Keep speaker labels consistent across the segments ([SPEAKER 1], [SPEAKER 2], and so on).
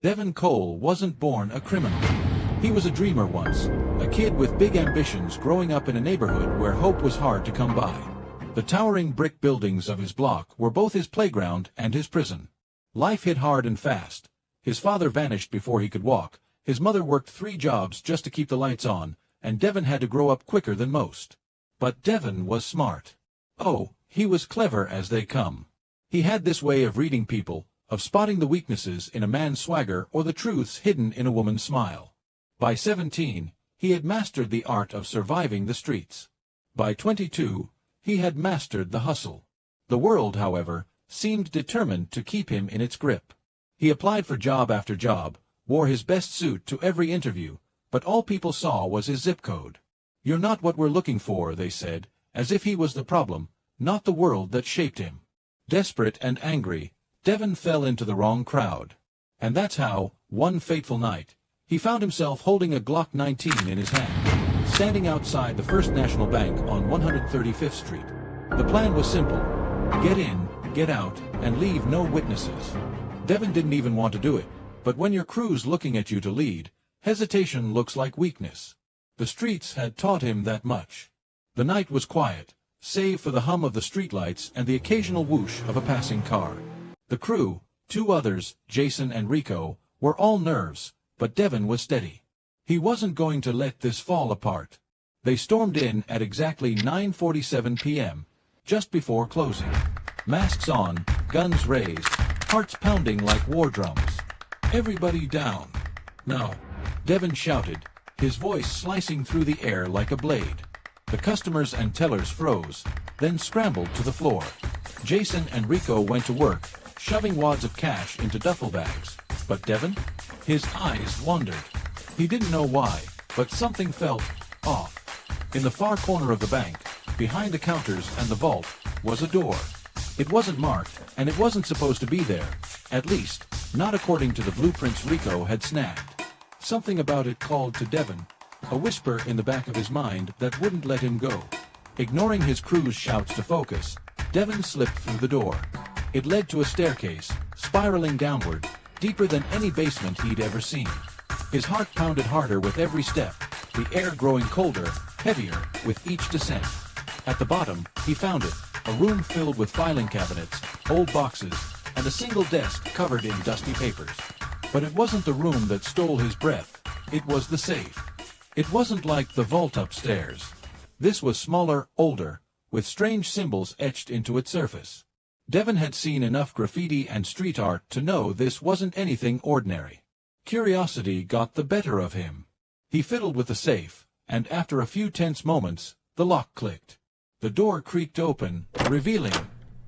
[SPEAKER 1] Devon Cole wasn't born a criminal. He was a dreamer once, a kid with big ambitions growing up in a neighborhood where hope was hard to come by. The towering brick buildings of his block were both his playground and his prison. Life hit hard and fast. His father vanished before he could walk, his mother worked 3 jobs just to keep the lights on, and Devon had to grow up quicker than most. But Devon was smart. Oh, he was clever as they come. He had this way of reading people, of spotting the weaknesses in a man's swagger or the truths hidden in a woman's smile. By 17, he had mastered the art of surviving the streets. By 22, he had mastered the hustle. The world, however, seemed determined to keep him in its grip. He applied for job after job, wore his best suit to every interview, but all people saw was his zip code. "You're not what we're looking for," they said, as if he was the problem, not the world that shaped him. Desperate and angry, Devon fell into the wrong crowd. And that's how, one fateful night, he found himself holding a Glock 19 in his hand, standing outside the First National Bank on 135th Street. The plan was simple: get in, get out, and leave no witnesses. Devon didn't even want to do it, but when your crew's looking at you to lead, hesitation looks like weakness. The streets had taught him that much. The night was quiet, save for the hum of the streetlights and the occasional whoosh of a passing car. The crew, 2 others, Jason and Rico, were all nerves, but Devon was steady. He wasn't going to let this fall apart. They stormed in at exactly 9:47 p.m., just before closing. Masks on, guns raised, hearts pounding like war drums. "Everybody down." "No," Devon shouted, his voice slicing through the air like a blade. The customers and tellers froze, then scrambled to the floor. Jason and Rico went to work, shoving wads of cash into duffel bags. But Devon? His eyes wandered. He didn't know why, but something felt off. In the far corner of the bank, behind the counters and the vault, was a door. It wasn't marked, and it wasn't supposed to be there, at least, not according to the blueprints Rico had snagged. Something about it called to Devon, a whisper in the back of his mind that wouldn't let him go. Ignoring his crew's shouts to focus, Devon slipped through the door. It led to a staircase, spiraling downward, deeper than any basement he'd ever seen. His heart pounded harder with every step, the air growing colder, heavier, with each descent. At the bottom, he found it, a room filled with filing cabinets, old boxes, and a single desk covered in dusty papers. But it wasn't the room that stole his breath, it was the safe. It wasn't like the vault upstairs. This was smaller, older, with strange symbols etched into its surface. Devon had seen enough graffiti and street art to know this wasn't anything ordinary. Curiosity got the better of him. He fiddled with the safe, and after a few tense moments, the lock clicked. The door creaked open, revealing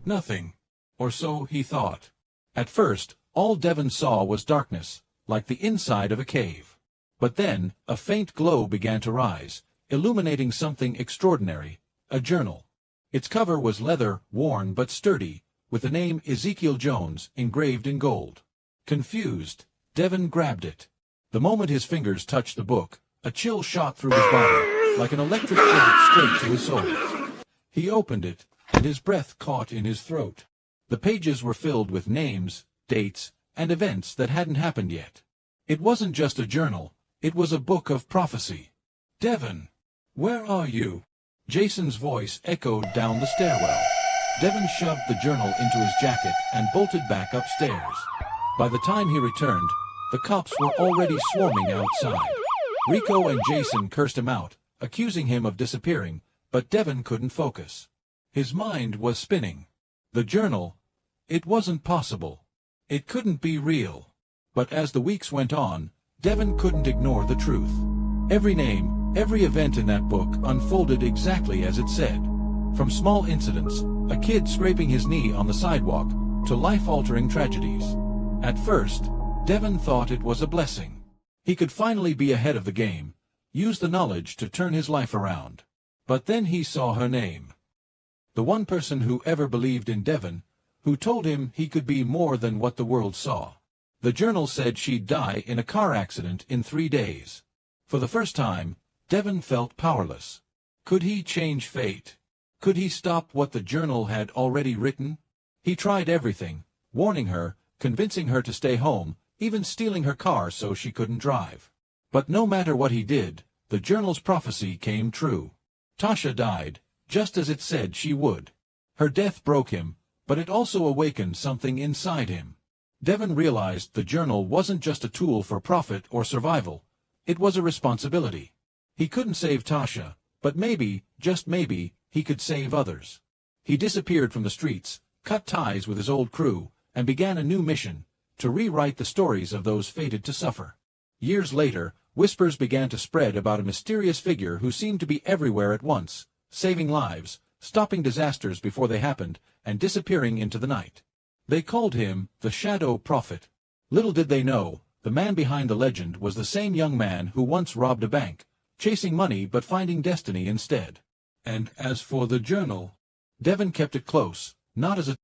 [SPEAKER 1] nothing. Or so he thought. At first, all Devon saw was darkness, like the inside of a cave. But then, a faint glow began to rise, illuminating something extraordinary, a journal. Its cover was leather, worn but sturdy, with the name Ezekiel Jones engraved in gold. Confused, Devon grabbed it. The moment his fingers touched the book, a chill shot through his body, like an electric bullet straight to his soul. He opened it, and his breath caught in his throat. The pages were filled with names, dates, and events that hadn't happened yet. It wasn't just a journal, it was a book of prophecy. "Devon, where are you?" Jason's voice echoed down the stairwell. Devon shoved the journal into his jacket and bolted back upstairs. By the time he returned, the cops were already swarming outside. Rico and Jason cursed him out, accusing him of disappearing, but Devon couldn't focus. His mind was spinning. The journal, it wasn't possible. It couldn't be real. But as the weeks went on, Devon couldn't ignore the truth. Every name, every event in that book unfolded exactly as it said. From small incidents, a kid scraping his knee on the sidewalk, to life-altering tragedies. At first, Devon thought it was a blessing. He could finally be ahead of the game, use the knowledge to turn his life around. But then he saw her name. The one person who ever believed in Devon, who told him he could be more than what the world saw. The journal said she'd die in a car accident in 3 days. For the first time, Devon felt powerless. Could he change fate? Could he stop what the journal had already written? He tried everything, warning her, convincing her to stay home, even stealing her car so she couldn't drive. But no matter what he did, the journal's prophecy came true. Tasha died, just as it said she would. Her death broke him, but it also awakened something inside him. Devon realized the journal wasn't just a tool for profit or survival, it was a responsibility. He couldn't save Tasha, but maybe, just maybe, he could save others. He disappeared from the streets, cut ties with his old crew, and began a new mission, to rewrite the stories of those fated to suffer. Years later, whispers began to spread about a mysterious figure who seemed to be everywhere at once, saving lives, stopping disasters before they happened, and disappearing into the night. They called him the Shadow Prophet. Little did they know, the man behind the legend was the same young man who once robbed a bank, chasing money but finding destiny instead. And as for the journal, Devon kept it close, not as a